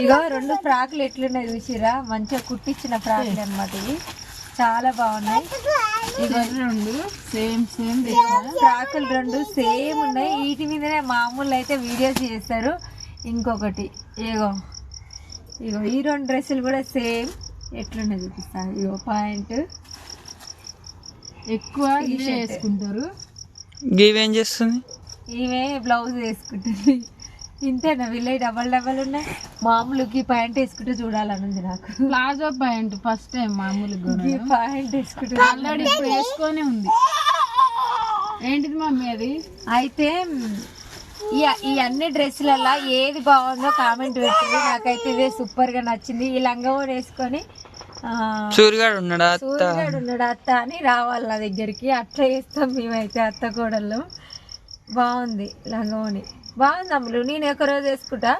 ఇగో 2 ఫ్రాకులు ఎట్లున్నాయి చూసిరా, మంచిగా కుట్టించిన ఫ్రాకులు అన్నమాట. ఇవి చాలా బాగున్నాయి. ఇగో 2 సేమ్ ఫ్రాకులు 2 సేమ్ ఉన్నాయి. వీటి మీదనే మామూలు అయితే వీడియోస్ చేస్తారు. ఇంకొకటి ఇగో ఈ 2 డ్రెస్సులు కూడా సేమ్ ఎట్లున్నాయి చూపిస్తాను. ఇగో పాయింట్ ఎక్కువ ఇవే వేసుకుంటారు. ఇవేం చేస్తుంది? ఇవే బ్లౌజ్ వేసుకుంటుంది. ఇంతేనా వీళ్ళవి డబల్ ఉన్నాయి. మామూలుకి పాయింట్ వేసుకుంటే చూడాలనుంది నాకు. ప్లాజో పాయింట్ ఫస్ట్ టైం మామూలుగా పాయింట్ వేసుకుంటే ఆల్రెడీ ఇప్పుడు వేసుకొని ఉంది. ఏంటిది మమ్మీ అది? అయితే ఈ అన్ని డ్రెస్సులలో ఏది బాగుందో కామెంట్ పెట్టింది. నాకైతే ఇదే సూపర్ గా నచ్చింది. ఈ లంగావోని వేసుకొని సూర్యగాడు ఉన్నాడు అత్త అని రావాలి నా దగ్గరికి. అట్లా వేస్తాం మేమైతే అత్త కోడళ్ళు. బాగుంది లంగావోని, బాగుంది అమ్ములు. నేను ఒక రోజు వేసుకుంటా.